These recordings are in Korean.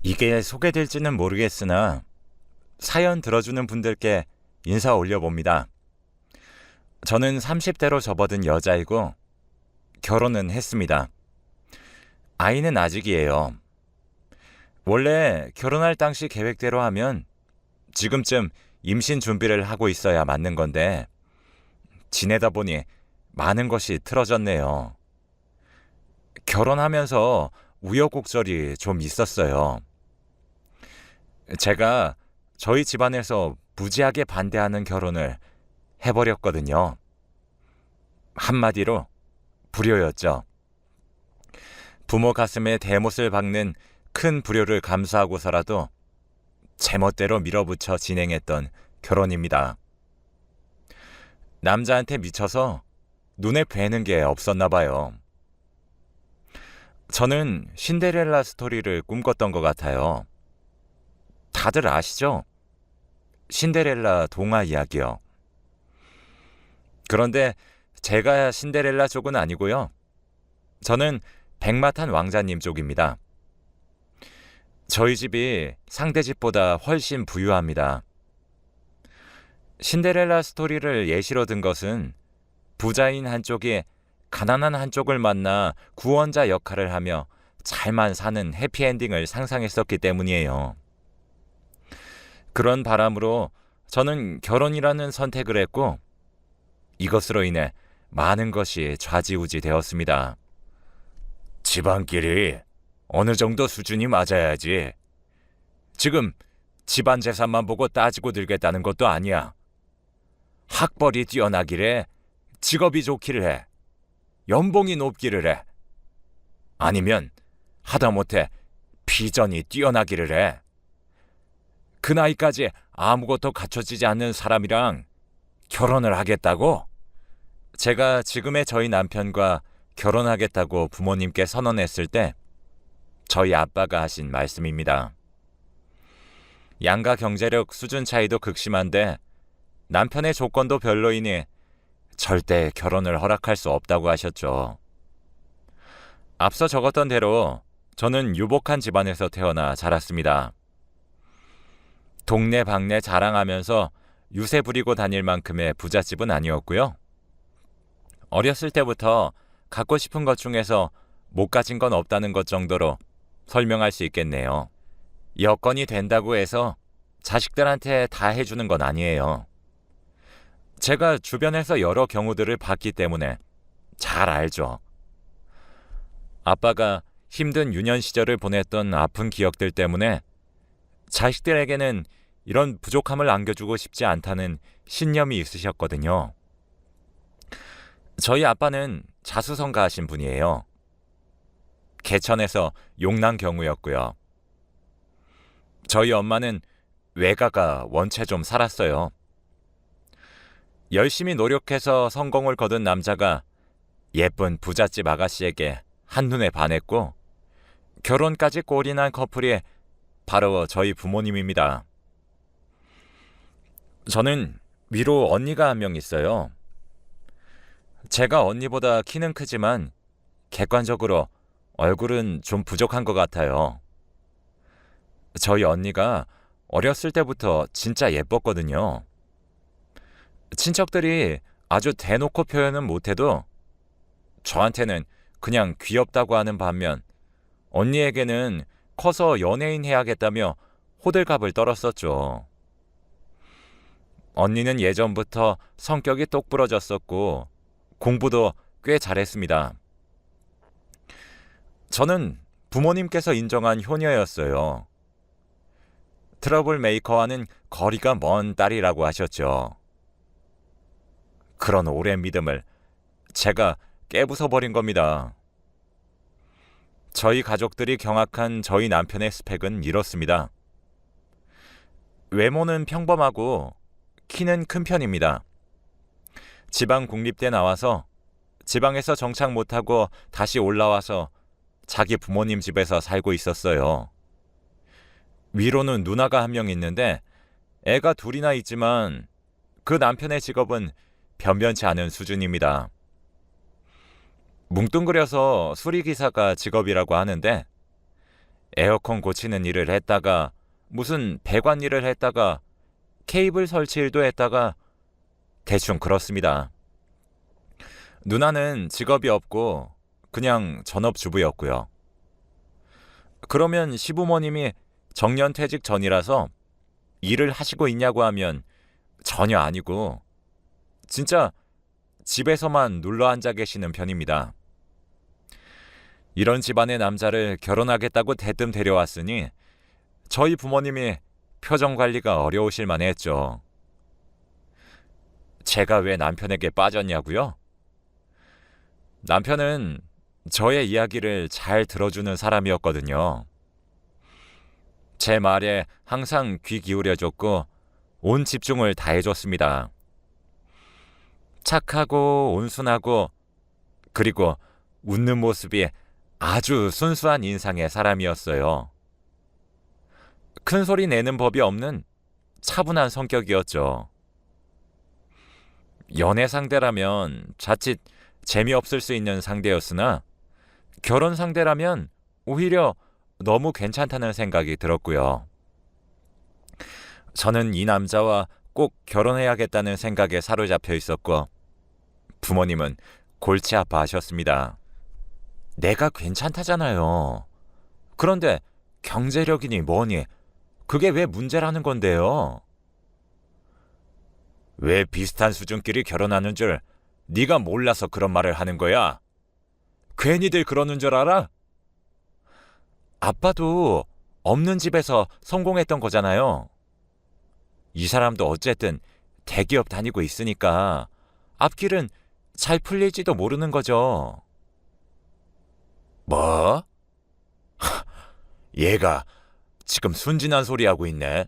이게 소개될지는 모르겠으나 사연 들어주는 분들께 인사 올려봅니다. 저는 30대로 접어든 여자이고 결혼은 했습니다. 아이는 아직이에요. 원래 결혼할 당시 계획대로 하면 지금쯤 임신 준비를 하고 있어야 맞는 건데 지내다 보니 많은 것이 틀어졌네요. 결혼하면서 우여곡절이 좀 있었어요. 제가 저희 집안에서 무지하게 반대하는 결혼을 해버렸거든요. 한마디로 불효였죠. 부모 가슴에 대못을 박는 큰 불효를 감수하고서라도 제멋대로 밀어붙여 진행했던 결혼입니다. 남자한테 미쳐서 눈에 뵈는 게 없었나 봐요. 저는 신데렐라 스토리를 꿈꿨던 것 같아요. 다들 아시죠? 신데렐라 동화 이야기요. 그런데 제가 신데렐라 쪽은 아니고요. 저는 백마탄 왕자님 쪽입니다. 저희 집이 상대 집보다 훨씬 부유합니다. 신데렐라 스토리를 예시로 든 것은 부자인 한쪽이 가난한 한쪽을 만나 구원자 역할을 하며 잘만 사는 해피엔딩을 상상했었기 때문이에요. 그런 바람으로 저는 결혼이라는 선택을 했고 이것으로 인해 많은 것이 좌지우지 되었습니다. 집안끼리 어느 정도 수준이 맞아야지. 지금 집안 재산만 보고 따지고 들겠다는 것도 아니야. 학벌이 뛰어나기를, 직업이 좋기를 해. 연봉이 높기를 해. 아니면 하다못해 비전이 뛰어나기를 해. 그 나이까지 아무것도 갖춰지지 않는 사람이랑 결혼을 하겠다고? 제가 지금의 저희 남편과 결혼하겠다고 부모님께 선언했을 때 저희 아빠가 하신 말씀입니다. 양가 경제력 수준 차이도 극심한데 남편의 조건도 별로이니 절대 결혼을 허락할 수 없다고 하셨죠. 앞서 적었던 대로 저는 유복한 집안에서 태어나 자랐습니다. 동네 방네 자랑하면서 유세 부리고 다닐 만큼의 부잣집은 아니었고요. 어렸을 때부터 갖고 싶은 것 중에서 못 가진 건 없다는 것 정도로 설명할 수 있겠네요. 여건이 된다고 해서 자식들한테 다 해주는 건 아니에요. 제가 주변에서 여러 경우들을 봤기 때문에 잘 알죠. 아빠가 힘든 유년 시절을 보냈던 아픈 기억들 때문에 자식들에게는 이런 부족함을 안겨주고 싶지 않다는 신념이 있으셨거든요. 저희 아빠는 자수성가하신 분이에요. 개천에서 용난 경우였고요. 저희 엄마는 외가가 원체 좀 살았어요. 열심히 노력해서 성공을 거둔 남자가 예쁜 부잣집 아가씨에게 한눈에 반했고 결혼까지 꼴이 난 커플이 바로 저희 부모님입니다. 저는 위로 언니가 한 명 있어요. 제가 언니보다 키는 크지만 객관적으로 얼굴은 좀 부족한 것 같아요. 저희 언니가 어렸을 때부터 진짜 예뻤거든요. 친척들이 아주 대놓고 표현은 못해도 저한테는 그냥 귀엽다고 하는 반면 언니에게는 커서 연예인 해야겠다며 호들갑을 떨었었죠. 언니는 예전부터 성격이 똑부러졌었고 공부도 꽤 잘했습니다. 저는 부모님께서 인정한 효녀였어요. 트러블 메이커와는 거리가 먼 딸이라고 하셨죠. 그런 오랜 믿음을 제가 깨부숴버린 겁니다. 저희 가족들이 경악한 저희 남편의 스펙은 이렇습니다. 외모는 평범하고 키는 큰 편입니다. 지방 국립대 나와서 지방에서 정착 못하고 다시 올라와서 자기 부모님 집에서 살고 있었어요. 위로는 누나가 한 명 있는데 애가 둘이나 있지만 그 남편의 직업은 변변치 않은 수준입니다. 뭉뚱그려서 수리기사가 직업이라고 하는데 에어컨 고치는 일을 했다가 무슨 배관 일을 했다가 케이블 설치 일도 했다가 대충 그렇습니다. 누나는 직업이 없고 그냥 전업주부였고요. 그러면 시부모님이 정년퇴직 전이라서 일을 하시고 있냐고 하면 전혀 아니고 진짜 집에서만 눌러 앉아 계시는 편입니다. 이런 집안의 남자를 결혼하겠다고 대뜸 데려왔으니 저희 부모님이 표정 관리가 어려우실 만했죠. 제가 왜 남편에게 빠졌냐고요? 남편은 저의 이야기를 잘 들어주는 사람이었거든요. 제 말에 항상 귀 기울여줬고 온 집중을 다해줬습니다. 착하고 온순하고 그리고 웃는 모습이 아주 순수한 인상의 사람이었어요. 큰 소리 내는 법이 없는 차분한 성격이었죠. 연애 상대라면 자칫 재미없을 수 있는 상대였으나 결혼 상대라면 오히려 너무 괜찮다는 생각이 들었고요. 저는 이 남자와 꼭 결혼해야겠다는 생각에 사로잡혀 있었고 부모님은 골치 아파하셨습니다. 내가 괜찮다잖아요. 그런데 경제력이니 뭐니 그게 왜 문제라는 건데요? 왜 비슷한 수준끼리 결혼하는 줄 네가 몰라서 그런 말을 하는 거야? 괜히들 그러는 줄 알아? 아빠도 없는 집에서 성공했던 거잖아요. 이 사람도 어쨌든 대기업 다니고 있으니까 앞길은 잘 풀릴지도 모르는 거죠. 뭐? 얘가 지금 순진한 소리 하고 있네.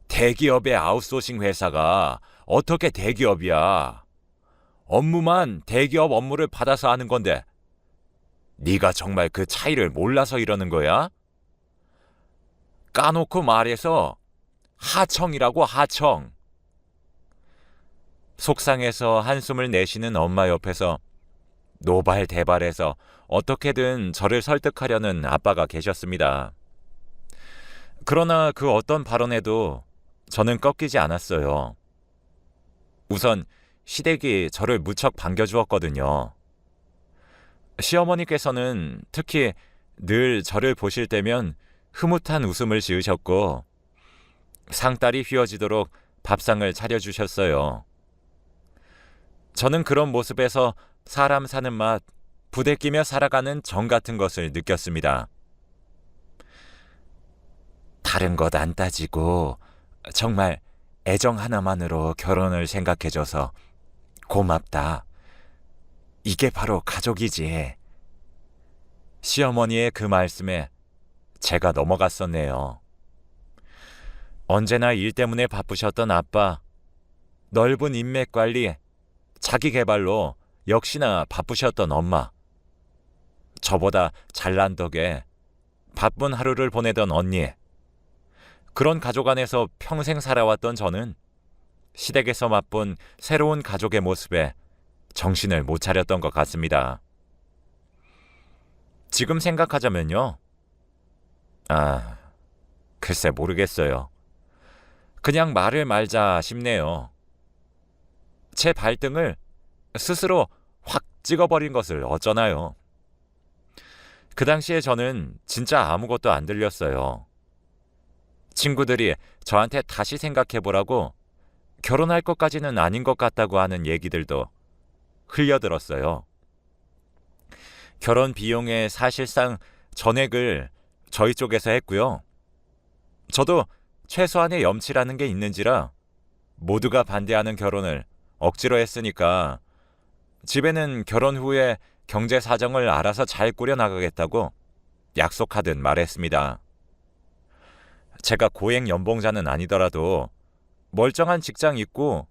대기업의 아웃소싱 회사가 어떻게 대기업이야? 업무만 대기업 업무를 받아서 하는 건데 네가 정말 그 차이를 몰라서 이러는 거야? 까놓고 말해서 하청이라고 하청. 속상해서 한숨을 내쉬는 엄마 옆에서 노발대발해서 어떻게든 저를 설득하려는 아빠가 계셨습니다. 그러나 그 어떤 발언에도 저는 꺾이지 않았어요. 우선 시댁이 저를 무척 반겨주었거든요. 시어머니께서는 특히 늘 저를 보실 때면 흐뭇한 웃음을 지으셨고 상다리 휘어지도록 밥상을 차려주셨어요. 저는 그런 모습에서 사람 사는 맛, 부대끼며 살아가는 정 같은 것을 느꼈습니다. 다른 것 안 따지고 정말 애정 하나만으로 결혼을 생각해줘서 고맙다. 이게 바로 가족이지. 시어머니의 그 말씀에 제가 넘어갔었네요. 언제나 일 때문에 바쁘셨던 아빠, 넓은 인맥 관리, 자기 개발로 역시나 바쁘셨던 엄마, 저보다 잘난 덕에 바쁜 하루를 보내던 언니, 그런 가족 안에서 평생 살아왔던 저는 시댁에서 맛본 새로운 가족의 모습에 정신을 못 차렸던 것 같습니다. 지금 생각하자면요. 글쎄 모르겠어요. 그냥 말을 말자 싶네요. 제 발등을 스스로 확 찍어버린 것을 어쩌나요? 그 당시에 저는 진짜 아무것도 안 들렸어요. 친구들이 저한테 다시 생각해보라고 결혼할 것까지는 아닌 것 같다고 하는 얘기들도 흘려들었어요. 결혼 비용의 사실상 전액을 저희 쪽에서 했고요. 저도 최소한의 염치라는 게 있는지라 모두가 반대하는 결혼을 억지로 했으니까 집에는 결혼 후에 경제 사정을 알아서 잘 꾸려나가겠다고 약속하듯 말했습니다. 제가 고액 연봉자는 아니더라도 멀쩡한 직장 있고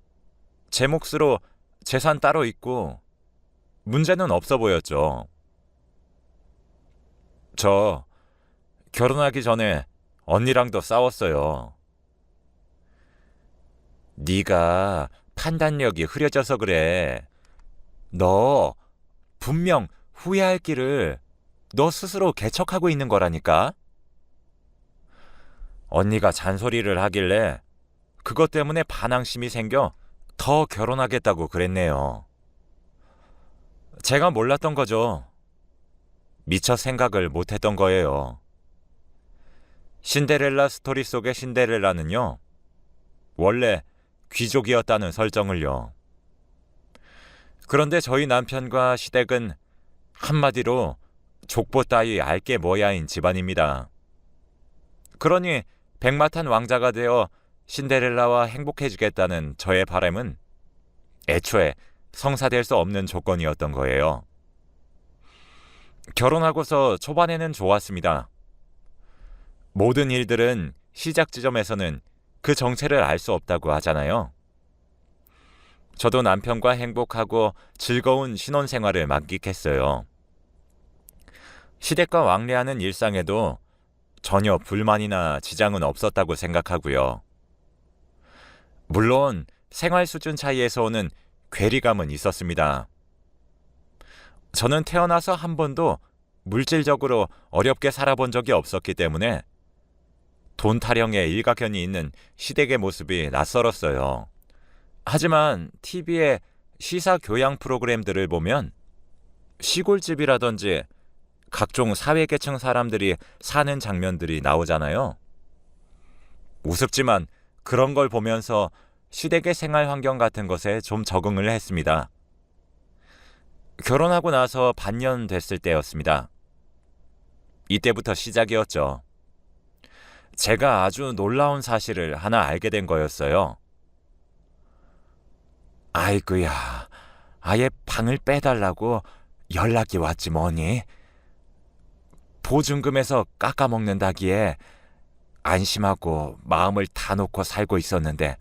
제 몫으로 재산 따로 있고 문제는 없어 보였죠. 저 결혼하기 전에 언니랑도 싸웠어요. 네가 판단력이 흐려져서 그래. 너 분명 후회할 길을 너 스스로 개척하고 있는 거라니까. 언니가 잔소리를 하길래 그것 때문에 반항심이 생겨 더 결혼하겠다고 그랬네요. 제가 몰랐던 거죠. 미처 생각을 못했던 거예요. 신데렐라 스토리 속의 신데렐라는요, 원래 귀족이었다는 설정을요. 그런데 저희 남편과 시댁은 한마디로 족보 따위 알게 뭐야인 집안입니다. 그러니 백마탄 왕자가 되어 신데렐라와 행복해지겠다는 저의 바람은 애초에 성사될 수 없는 조건이었던 거예요. 결혼하고서 초반에는 좋았습니다. 모든 일들은 시작 지점에서는 그 정체를 알 수 없다고 하잖아요. 저도 남편과 행복하고 즐거운 신혼생활을 만끽했어요. 시댁과 왕래하는 일상에도 전혀 불만이나 지장은 없었다고 생각하고요. 물론 생활 수준 차이에서 오는 괴리감은 있었습니다. 저는 태어나서 한 번도 물질적으로 어렵게 살아본 적이 없었기 때문에 돈 타령에 일가견이 있는 시댁의 모습이 낯설었어요. 하지만 TV에 시사 교양 프로그램들을 보면 시골집이라든지 각종 사회계층 사람들이 사는 장면들이 나오잖아요. 우습지만 그런 걸 보면서 시댁의 생활 환경 같은 것에 좀 적응을 했습니다. 결혼하고 나서 반년 됐을 때였습니다. 이때부터 시작이었죠. 제가 아주 놀라운 사실을 하나 알게 된 거였어요. 아이고야, 아예 방을 빼달라고 연락이 왔지 뭐니? 보증금에서 깎아먹는다기에 안심하고 마음을 다 놓고 살고 있었는데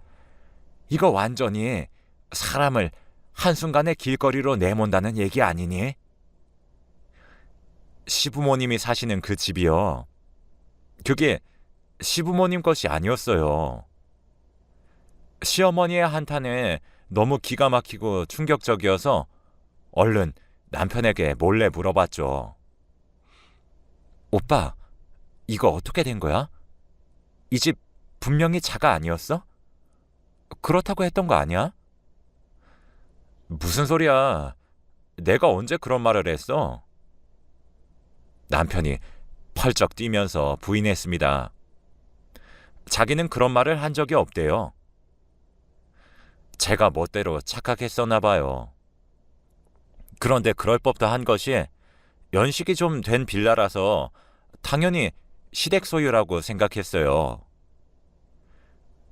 이거 완전히 사람을 한순간에 길거리로 내몬다는 얘기 아니니? 시부모님이 사시는 그 집이요. 그게 시부모님 것이 아니었어요. 시어머니의 한탄에 너무 기가 막히고 충격적이어서 얼른 남편에게 몰래 물어봤죠. 오빠, 이거 어떻게 된 거야? 이 집 분명히 자가 아니었어? 그렇다고 했던 거 아니야? 무슨 소리야? 내가 언제 그런 말을 했어? 남편이 펄쩍 뛰면서 부인했습니다. 자기는 그런 말을 한 적이 없대요. 제가 멋대로 착각했었나 봐요. 그런데 그럴 법도 한 것이 연식이 좀 된 빌라라서 당연히 시댁 소유라고 생각했어요.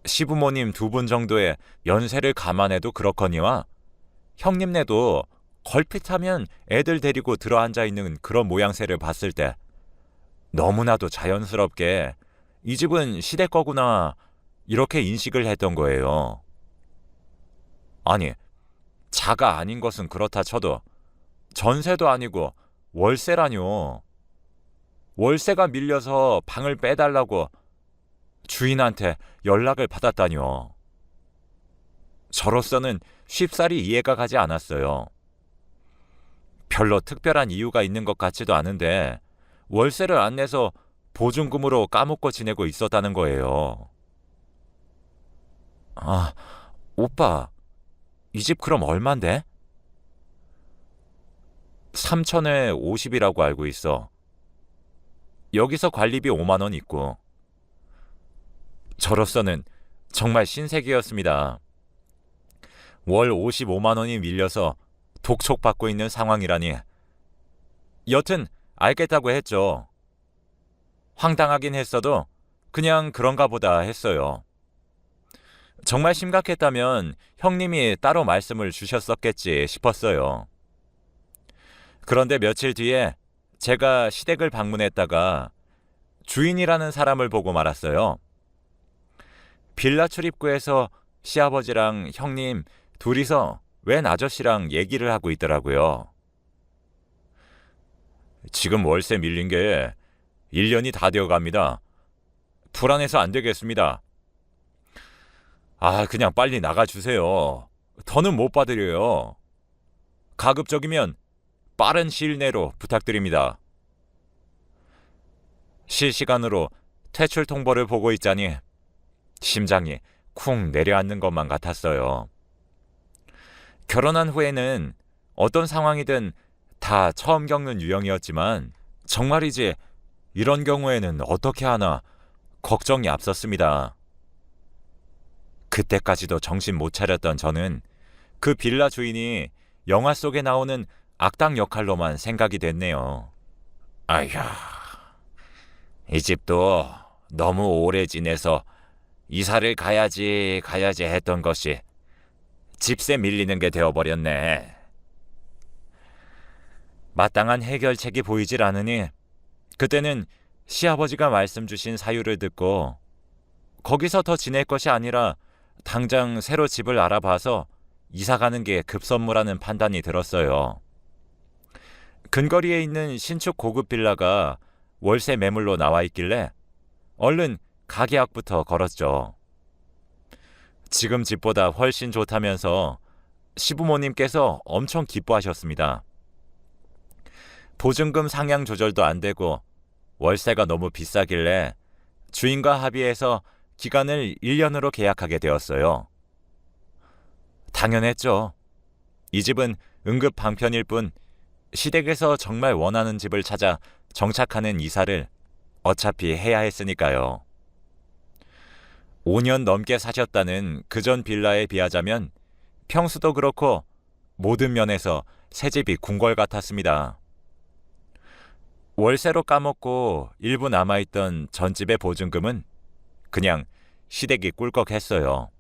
시부모님 2분 정도의 연세를 감안해도 그렇거니와 형님네도 걸핏하면 애들 데리고 들어앉아 있는 그런 모양새를 봤을 때 너무나도 자연스럽게 이 집은 시댁 거구나 이렇게 인식을 했던 거예요. 아니, 자가 아닌 것은 그렇다 쳐도 전세도 아니고 월세라뇨. 월세가 밀려서 방을 빼달라고 주인한테 연락을 받았다뇨. 저로서는 쉽사리 이해가 가지 않았어요. 별로 특별한 이유가 있는 것 같지도 않은데 월세를 안 내서 보증금으로 까먹고 지내고 있었다는 거예요. 아, 오빠, 이 집 그럼 얼만데? 3천에 50이라고 알고 있어. 여기서 관리비 5만 원 있고. 저로서는 정말 신세계였습니다. 월 55만 원이 밀려서 독촉받고 있는 상황이라니. 여튼 알겠다고 했죠. 황당하긴 했어도 그냥 그런가 보다 했어요. 정말 심각했다면 형님이 따로 말씀을 주셨었겠지 싶었어요. 그런데 며칠 뒤에 제가 시댁을 방문했다가 주인이라는 사람을 보고 말았어요. 빌라 출입구에서 시아버지랑 형님 둘이서 웬 아저씨랑 얘기를 하고 있더라고요. 지금 월세 밀린 게 1년이 다 되어갑니다. 불안해서 안 되겠습니다. 그냥 빨리 나가주세요. 더는 못 받으려요. 가급적이면 빠른 시일 내로 부탁드립니다. 실시간으로 퇴출 통보를 보고 있자니 심장이 쿵 내려앉는 것만 같았어요. 결혼한 후에는 어떤 상황이든 다 처음 겪는 유형이었지만 정말이지 이런 경우에는 어떻게 하나 걱정이 앞섰습니다. 그때까지도 정신 못 차렸던 저는 그 빌라 주인이 영화 속에 나오는 악당 역할로만 생각이 됐네요. 아휴, 이 집도 너무 오래 지내서 이사를 가야지 했던 것이 집세 밀리는 게 되어버렸네. 마땅한 해결책이 보이질 않으니 그때는 시아버지가 말씀 주신 사유를 듣고 거기서 더 지낼 것이 아니라 당장 새로 집을 알아봐서 이사 가는 게 급선무라는 판단이 들었어요. 근거리에 있는 신축 고급 빌라가 월세 매물로 나와 있길래 얼른 가계약부터 걸었죠. 지금 집보다 훨씬 좋다면서 시부모님께서 엄청 기뻐하셨습니다. 보증금 상향 조절도 안 되고 월세가 너무 비싸길래 주인과 합의해서 기간을 1년으로 계약하게 되었어요. 당연했죠. 이 집은 응급 방편일 뿐 시댁에서 정말 원하는 집을 찾아 정착하는 이사를 어차피 해야 했으니까요. 5년 넘게 사셨다는 그전 빌라에 비하자면 평수도 그렇고 모든 면에서 새 집이 궁궐 같았습니다. 월세로 까먹고 일부 남아있던 전집의 보증금은 그냥 시댁이 꿀꺽했어요.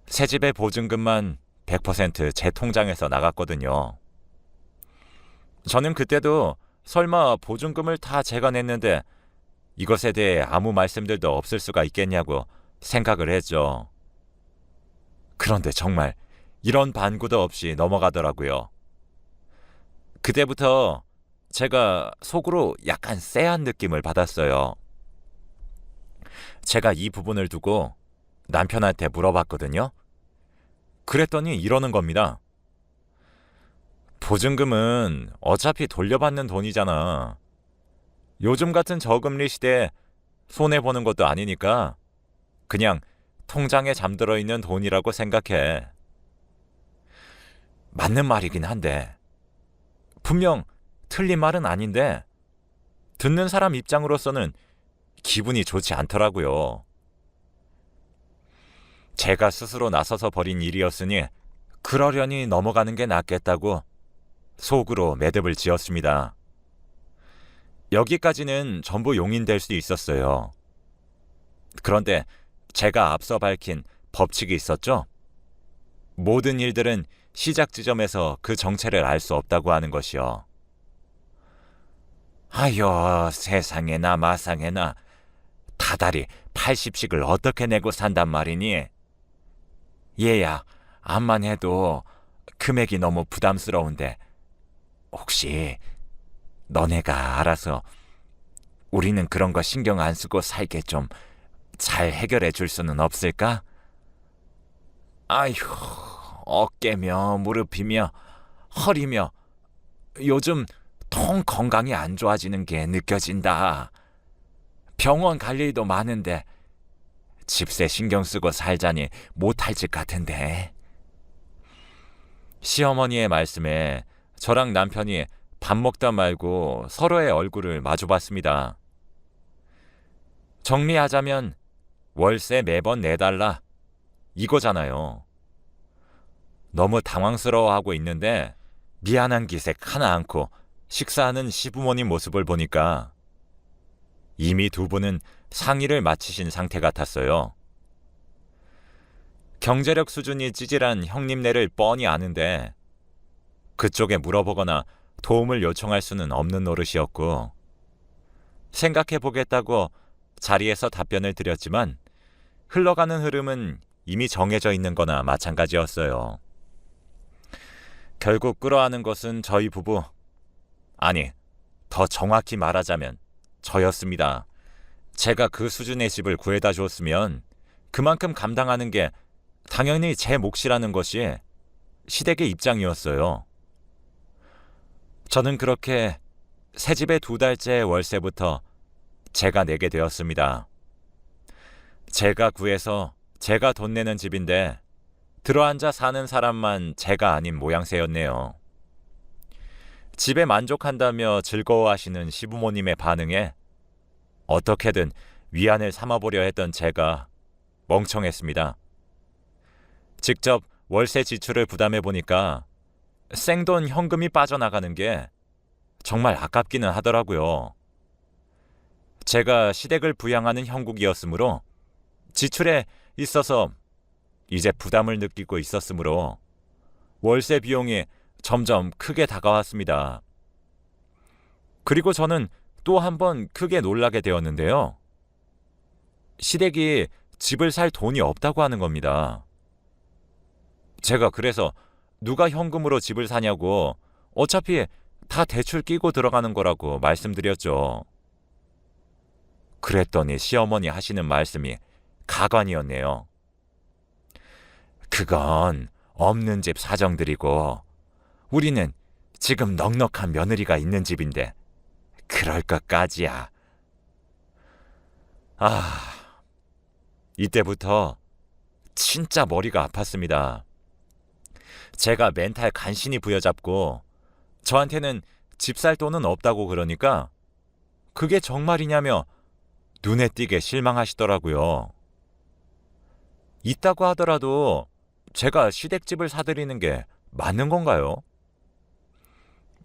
새 집의 보증금만 100% 제 통장에서 나갔거든요. 저는 그때도 설마 보증금을 다 제가 냈는데 이것에 대해 아무 말씀들도 없을 수가 있겠냐고 생각을 했죠. 그런데 정말 이런 반구도 없이 넘어가더라고요. 그때부터 제가 속으로 약간 쎄한 느낌을 받았어요. 제가 이 부분을 두고 남편한테 물어봤거든요. 그랬더니 이러는 겁니다. 보증금은 어차피 돌려받는 돈이잖아. 요즘 같은 저금리 시대에 손해보는 것도 아니니까 그냥 통장에 잠들어 있는 돈이라고 생각해. 맞는 말이긴 한데 분명 틀린 말은 아닌데 듣는 사람 입장으로서는 기분이 좋지 않더라고요. 제가 스스로 나서서 벌인 일이었으니 그러려니 넘어가는 게 낫겠다고 속으로 매듭을 지었습니다. 여기까지는 전부 용인될 수 있었어요. 그런데 제가 앞서 밝힌 법칙이 있었죠? 모든 일들은 시작 지점에서 그 정체를 알 수 없다고 하는 것이요. 아여, 세상에나 마상에나 다달이 80씩을 어떻게 내고 산단 말이니? 얘야, 암만 해도 금액이 너무 부담스러운데 혹시 너네가 알아서 우리는 그런 거 신경 안 쓰고 살게 좀 잘 해결해 줄 수는 없을까? 아휴, 어깨며 무릎이며 허리며 요즘 통 건강이 안 좋아지는 게 느껴진다. 병원 갈 일도 많은데 집세 신경 쓰고 살자니 못할 짓 같은데. 시어머니의 말씀에 저랑 남편이 밥 먹다 말고 서로의 얼굴을 마주봤습니다. 정리하자면 월세 매번 내달라 이거잖아요. 너무 당황스러워하고 있는데 미안한 기색 하나 않고 식사하는 시부모님 모습을 보니까 이미 두 분은 상의를 마치신 상태 같았어요. 경제력 수준이 찌질한 형님네를 뻔히 아는데 그쪽에 물어보거나 도움을 요청할 수는 없는 노릇이었고 생각해보겠다고 자리에서 답변을 드렸지만 흘러가는 흐름은 이미 정해져 있는 거나 마찬가지였어요. 결국 끌어안은 것은 저희 부부, 아니, 더 정확히 말하자면 저였습니다. 제가 그 수준의 집을 구해다 줬으면 그만큼 감당하는 게 당연히 제 몫이라는 것이 시댁의 입장이었어요. 저는 그렇게 새 집의 2달째 월세부터 제가 내게 되었습니다. 제가 구해서 제가 돈 내는 집인데 들어앉아 사는 사람만 제가 아닌 모양새였네요. 집에 만족한다며 즐거워하시는 시부모님의 반응에 어떻게든 위안을 삼아보려 했던 제가 멍청했습니다. 직접 월세 지출을 부담해 보니까 생돈 현금이 빠져나가는 게 정말 아깝기는 하더라고요. 제가 시댁을 부양하는 형국이었으므로 지출에 있어서 이제 부담을 느끼고 있었으므로 월세 비용이 점점 크게 다가왔습니다. 그리고 저는 또 한 번 크게 놀라게 되었는데요. 시댁이 집을 살 돈이 없다고 하는 겁니다. 제가 그래서 누가 현금으로 집을 사냐고 어차피 다 대출 끼고 들어가는 거라고 말씀드렸죠. 그랬더니 시어머니 하시는 말씀이 가관이었네요. 그건 없는 집 사정들이고 우리는 지금 넉넉한 며느리가 있는 집인데 그럴 것까지야. 이때부터 진짜 머리가 아팠습니다. 제가 멘탈 간신히 부여잡고 저한테는 집 살 돈은 없다고 그러니까 그게 정말이냐며 눈에 띄게 실망하시더라고요. 있다고 하더라도 제가 시댁집을 사드리는 게 맞는 건가요?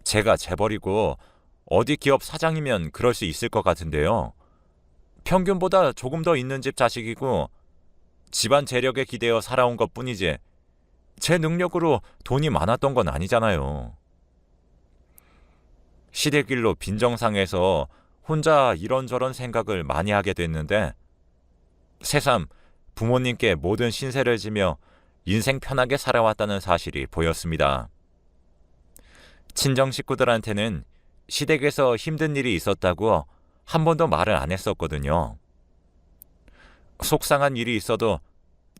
제가 재벌이고 어디 기업 사장이면 그럴 수 있을 것 같은데요. 평균보다 조금 더 있는 집 자식이고 집안 재력에 기대어 살아온 것 뿐이지 제 능력으로 돈이 많았던 건 아니잖아요. 시댁일로 빈정상해서 혼자 이런저런 생각을 많이 하게 됐는데 새삼 부모님께 모든 신세를 지며 인생 편하게 살아왔다는 사실이 보였습니다. 친정 식구들한테는 시댁에서 힘든 일이 있었다고 한 번도 말을 안 했었거든요. 속상한 일이 있어도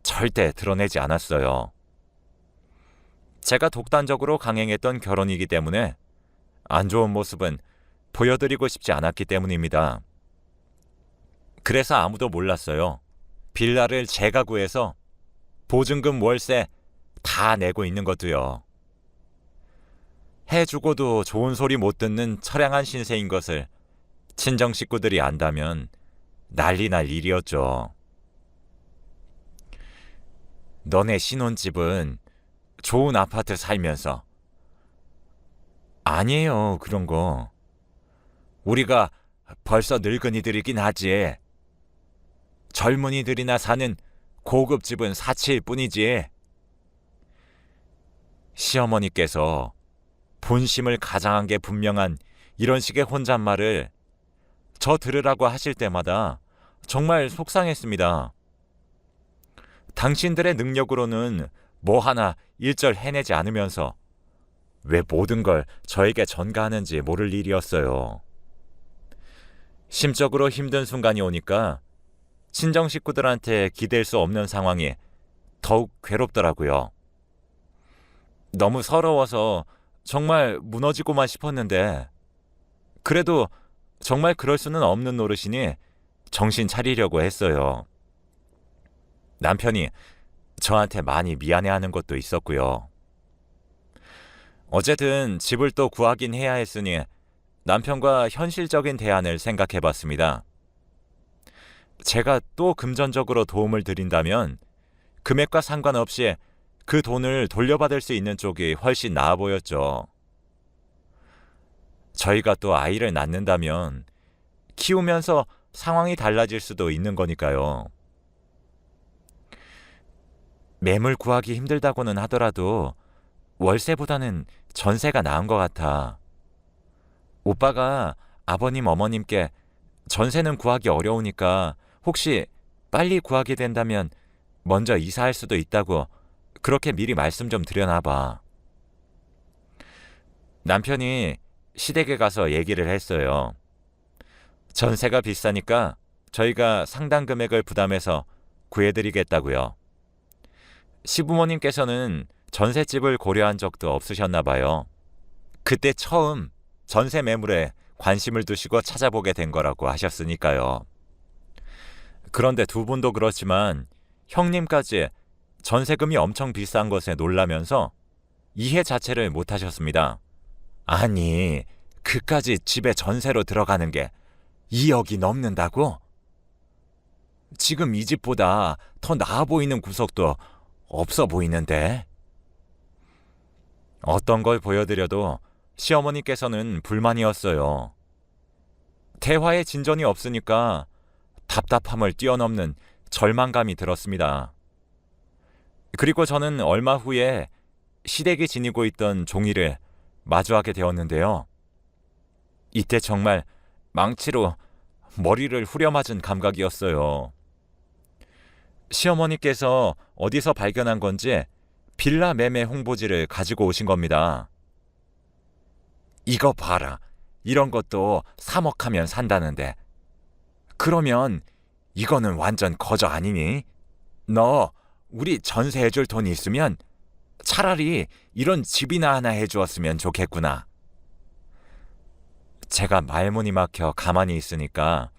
절대 드러내지 않았어요. 제가 독단적으로 강행했던 결혼이기 때문에 안 좋은 모습은 보여드리고 싶지 않았기 때문입니다. 그래서 아무도 몰랐어요. 빌라를 제가 구해서 보증금 월세 다 내고 있는 것도요. 해주고도 좋은 소리 못 듣는 처량한 신세인 것을 친정 식구들이 안다면 난리 날 일이었죠. 너네 신혼집은 좋은 아파트 살면서. 아니에요, 그런 거. 우리가 벌써 늙은이들이긴 하지. 젊은이들이나 사는 고급 집은 사치일 뿐이지. 시어머니께서 본심을 가장한 게 분명한 이런 식의 혼잣말을 저 들으라고 하실 때마다 정말 속상했습니다. 당신들의 능력으로는 뭐 하나 일절 해내지 않으면서 왜 모든 걸 저에게 전가하는지 모를 일이었어요. 심적으로 힘든 순간이 오니까 친정 식구들한테 기댈 수 없는 상황이 더욱 괴롭더라고요. 너무 서러워서 정말 무너지고만 싶었는데 그래도 정말 그럴 수는 없는 노릇이니 정신 차리려고 했어요. 남편이 저한테 많이 미안해하는 것도 있었고요. 어쨌든 집을 또 구하긴 해야 했으니 남편과 현실적인 대안을 생각해봤습니다. 제가 또 금전적으로 도움을 드린다면 금액과 상관없이 그 돈을 돌려받을 수 있는 쪽이 훨씬 나아 보였죠. 저희가 또 아이를 낳는다면 키우면서 상황이 달라질 수도 있는 거니까요. 매물 구하기 힘들다고는 하더라도 월세보다는 전세가 나은 것 같아. 오빠가 아버님 어머님께 전세는 구하기 어려우니까 혹시 빨리 구하게 된다면 먼저 이사할 수도 있다고 그렇게 미리 말씀 좀 드려놔봐. 남편이 시댁에 가서 얘기를 했어요. 전세가 비싸니까 저희가 상당 금액을 부담해서 구해드리겠다고요. 시부모님께서는 전셋집을 고려한 적도 없으셨나 봐요. 그때 처음 전세 매물에 관심을 두시고 찾아보게 된 거라고 하셨으니까요. 그런데 두 분도 그렇지만 형님까지 전세금이 엄청 비싼 것에 놀라면서 이해 자체를 못 하셨습니다. 아니, 그까지 집에 전세로 들어가는 게 2억이 넘는다고? 지금 이 집보다 더 나아 보이는 구석도 없어 보이는데? 어떤 걸 보여드려도 시어머니께서는 불만이었어요. 대화에 진전이 없으니까 답답함을 뛰어넘는 절망감이 들었습니다. 그리고 저는 얼마 후에 시댁이 지니고 있던 종이를 마주하게 되었는데요. 이때 정말 망치로 머리를 후려맞은 감각이었어요. 시어머니께서 어디서 발견한 건지 빌라 매매 홍보지를 가지고 오신 겁니다. 이거 봐라. 이런 것도 3억 하면 산다는데. 그러면 이거는 완전 거저 아니니? 너 우리 전세해줄 돈이 있으면 차라리 이런 집이나 하나 해주었으면 좋겠구나. 제가 말문이 막혀 가만히 있으니까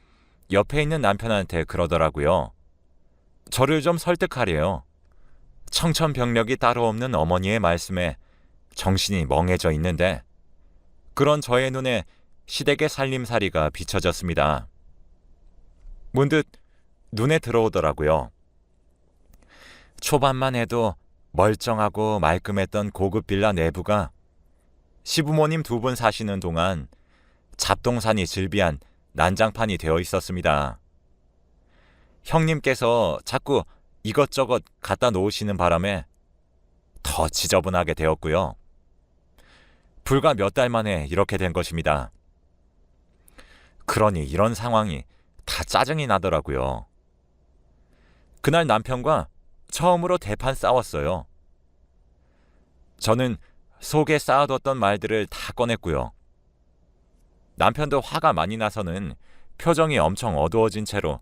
옆에 있는 남편한테 그러더라고요. 저를 좀 설득하래요. 청천벽력이 따로 없는 어머니의 말씀에 정신이 멍해져 있는데 그런 저의 눈에 시댁의 살림살이가 비춰졌습니다. 문득 눈에 들어오더라고요. 초반만 해도 멀쩡하고 말끔했던 고급 빌라 내부가 시부모님 두 분 사시는 동안 잡동사니 즐비한 난장판이 되어 있었습니다. 형님께서 자꾸 이것저것 갖다 놓으시는 바람에 더 지저분하게 되었고요. 불과 몇 달 만에 이렇게 된 것입니다. 그러니 이런 상황이 다 짜증이 나더라고요. 그날 남편과 처음으로 대판 싸웠어요. 저는 속에 쌓아뒀던 말들을 다 꺼냈고요. 남편도 화가 많이 나서는 표정이 엄청 어두워진 채로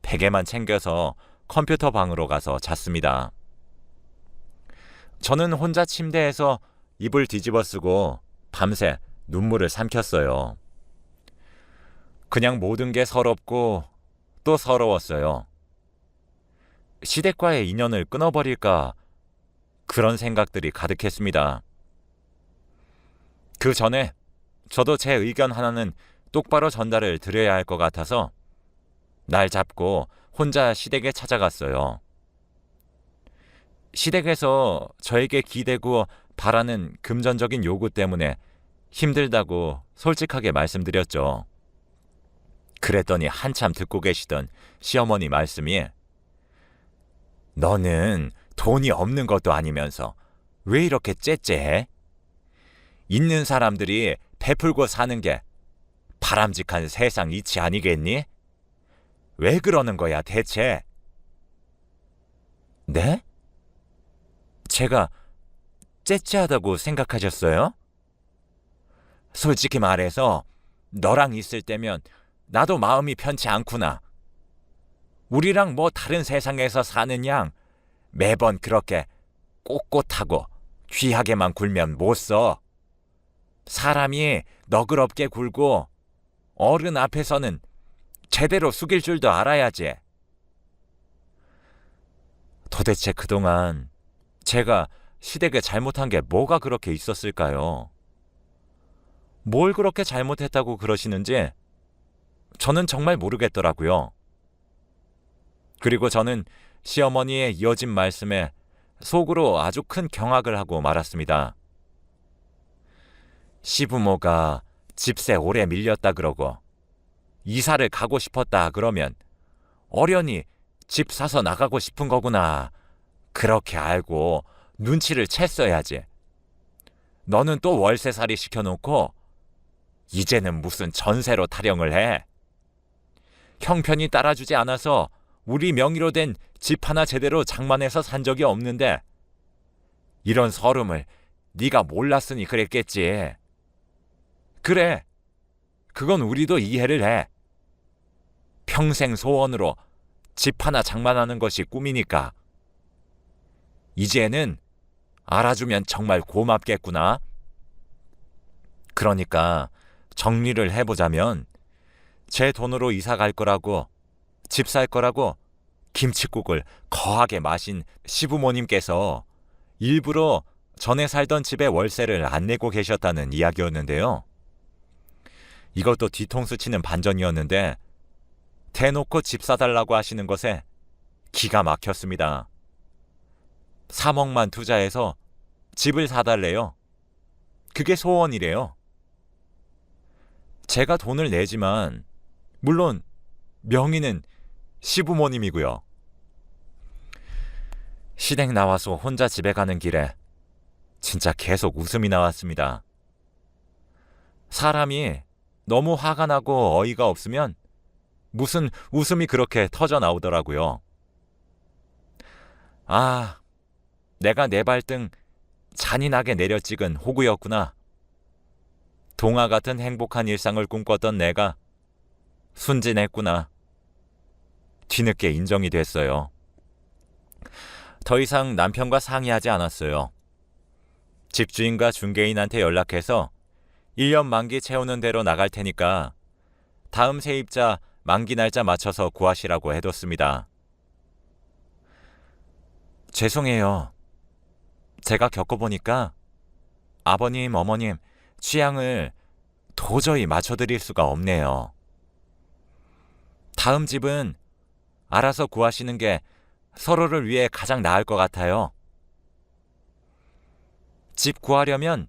베개만 챙겨서 컴퓨터 방으로 가서 잤습니다. 저는 혼자 침대에서 이불 뒤집어 쓰고 밤새 눈물을 삼켰어요. 그냥 모든 게 서럽고 또 서러웠어요. 시댁과의 인연을 끊어버릴까 그런 생각들이 가득했습니다. 그 전에 저도 제 의견 하나는 똑바로 전달을 드려야 할 것 같아서 날 잡고 혼자 시댁에 찾아갔어요. 시댁에서 저에게 기대고 바라는 금전적인 요구 때문에 힘들다고 솔직하게 말씀드렸죠. 그랬더니 한참 듣고 계시던 시어머니 말씀이 너는 돈이 없는 것도 아니면서 왜 이렇게 째째해? 있는 사람들이 베풀고 사는 게 바람직한 세상 이치 아니겠니? 왜 그러는 거야 대체? 네? 제가 째째하다고 생각하셨어요? 솔직히 말해서 너랑 있을 때면 나도 마음이 편치 않구나. 우리랑 뭐 다른 세상에서 사는 양 매번 그렇게 꼿꼿하고 귀하게만 굴면 못 써. 사람이 너그럽게 굴고 어른 앞에서는 제대로 숙일 줄도 알아야지. 도대체 그동안 제가 시댁에 잘못한 게 뭐가 그렇게 있었을까요? 뭘 그렇게 잘못했다고 그러시는지 저는 정말 모르겠더라고요. 그리고 저는 시어머니의 이어진 말씀에 속으로 아주 큰 경악을 하고 말았습니다. 시부모가 집세 오래 밀렸다 그러고 이사를 가고 싶었다 그러면 어련히 집 사서 나가고 싶은 거구나. 그렇게 알고 눈치를 챘어야지. 너는 또 월세살이 시켜놓고 이제는 무슨 전세로 타령을 해. 형편이 따라주지 않아서 우리 명의로 된 집 하나 제대로 장만해서 산 적이 없는데 이런 서름을 네가 몰랐으니 그랬겠지. 그래, 그건 우리도 이해를 해. 평생 소원으로 집 하나 장만하는 것이 꿈이니까. 이제는 알아주면 정말 고맙겠구나. 그러니까 정리를 해보자면 제 돈으로 이사 갈 거라고, 집 살 거라고 김칫국을 거하게 마신 시부모님께서 일부러 전에 살던 집의 월세를 안 내고 계셨다는 이야기였는데요. 이것도 뒤통수 치는 반전이었는데 대놓고 집 사달라고 하시는 것에 기가 막혔습니다. 3억만 투자해서 집을 사달래요. 그게 소원이래요. 제가 돈을 내지만 물론 명의는 시부모님이고요. 시댁 나와서 혼자 집에 가는 길에 진짜 계속 웃음이 나왔습니다. 사람이 너무 화가 나고 어이가 없으면 무슨 웃음이 그렇게 터져 나오더라고요. 아, 내가 내 발등 잔인하게 내려 찍은 호구였구나. 동화 같은 행복한 일상을 꿈꿨던 내가 순진했구나. 뒤늦게 인정이 됐어요. 더 이상 남편과 상의하지 않았어요. 집주인과 중개인한테 연락해서 1년 만기 채우는 대로 나갈 테니까 다음 세입자 만기 날짜 맞춰서 구하시라고 해뒀습니다. 죄송해요. 제가 겪어보니까 아버님, 어머님 취향을 도저히 맞춰드릴 수가 없네요. 다음 집은 알아서 구하시는 게 서로를 위해 가장 나을 것 같아요. 집 구하려면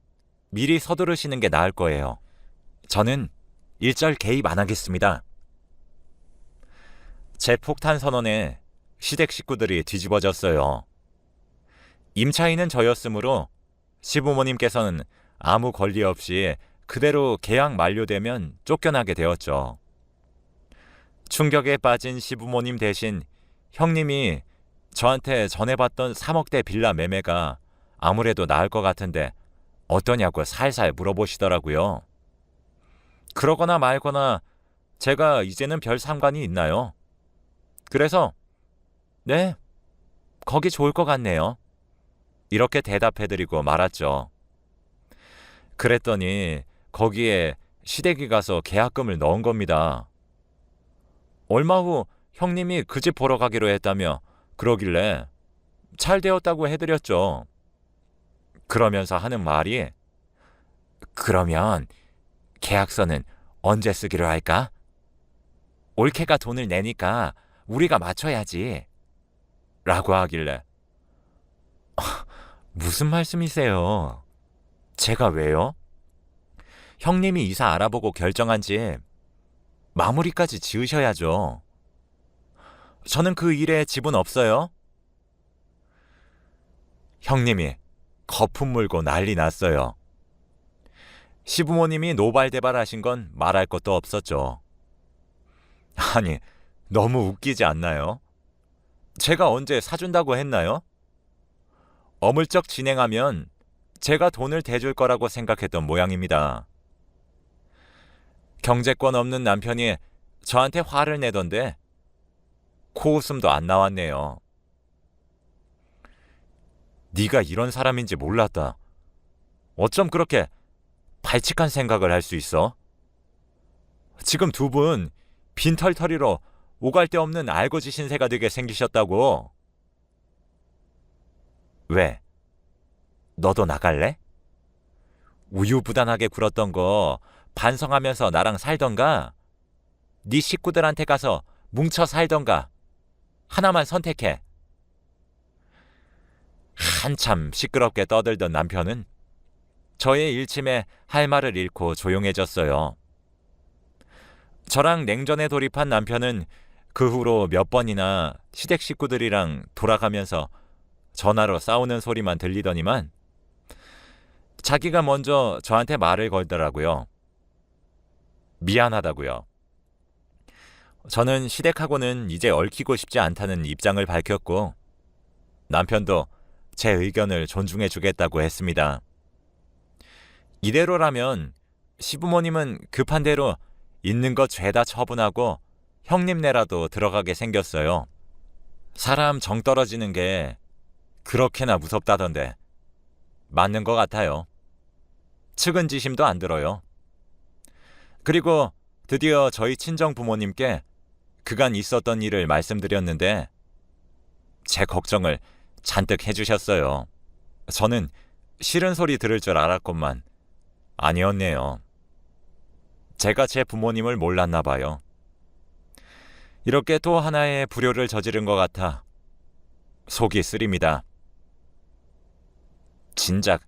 미리 서두르시는 게 나을 거예요. 저는 일절 개입 안 하겠습니다. 제 폭탄 선언에 시댁 식구들이 뒤집어졌어요. 임차인은 저였으므로 시부모님께서는 아무 권리 없이 그대로 계약 만료되면 쫓겨나게 되었죠. 충격에 빠진 시부모님 대신 형님이 저한테 전해봤던 3억대 빌라 매매가 아무래도 나을 것 같은데 어떠냐고 살살 물어보시더라고요. 그러거나 말거나 제가 이제는 별 상관이 있나요? 그래서 네, 거기 좋을 것 같네요. 이렇게 대답해드리고 말았죠. 그랬더니 거기에 시댁이 가서 계약금을 넣은 겁니다. 얼마 후 형님이 그 집 보러 가기로 했다며 그러길래 잘 되었다고 해드렸죠. 그러면서 하는 말이 그러면 계약서는 언제 쓰기로 할까? 올케가 돈을 내니까 우리가 맞춰야지. 라고 하길래 무슨 말씀이세요? 제가 왜요? 형님이 이사 알아보고 결정한 집 마무리까지 지으셔야죠. 저는 그 일에 지분 없어요. 형님이 거품 물고 난리 났어요. 시부모님이 노발대발하신 건 말할 것도 없었죠. 아니, 너무 웃기지 않나요? 제가 언제 사준다고 했나요? 어물쩍 진행하면 제가 돈을 대줄 거라고 생각했던 모양입니다. 경제권 없는 남편이 저한테 화를 내던데 코웃음도 안 나왔네요. 네가 이런 사람인지 몰랐다. 어쩜 그렇게 발칙한 생각을 할 수 있어? 지금 두 분 빈털터리로 오갈 데 없는 알거지 신세가 되게 생기셨다고. 왜? 너도 나갈래? 우유부단하게 굴었던 거 반성하면서 나랑 살던가? 네 식구들한테 가서 뭉쳐 살던가? 하나만 선택해. 한참 시끄럽게 떠들던 남편은 저의 일침에 할 말을 잃고 조용해졌어요. 저랑 냉전에 돌입한 남편은 그 후로 몇 번이나 시댁 식구들이랑 돌아가면서 전화로 싸우는 소리만 들리더니만 자기가 먼저 저한테 말을 걸더라고요. 미안하다고요. 저는 시댁하고는 이제 얽히고 싶지 않다는 입장을 밝혔고 남편도 제 의견을 존중해 주겠다고 했습니다. 이대로라면 시부모님은 급한 대로 있는 것 죄다 처분하고 형님네라도 들어가게 생겼어요. 사람 정 떨어지는 게 그렇게나 무섭다던데 맞는 것 같아요. 측은지심도 안 들어요. 그리고 드디어 저희 친정 부모님께 그간 있었던 일을 말씀드렸는데 제 걱정을 잔뜩 해주셨어요. 저는 싫은 소리 들을 줄 알았건만 아니었네요. 제가 제 부모님을 몰랐나 봐요. 이렇게 또 하나의 불효를 저지른 것 같아 속이 쓰립니다. 진작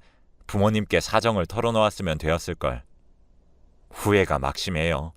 부모님께 사정을 털어놓았으면 되었을걸. 후회가 막심해요.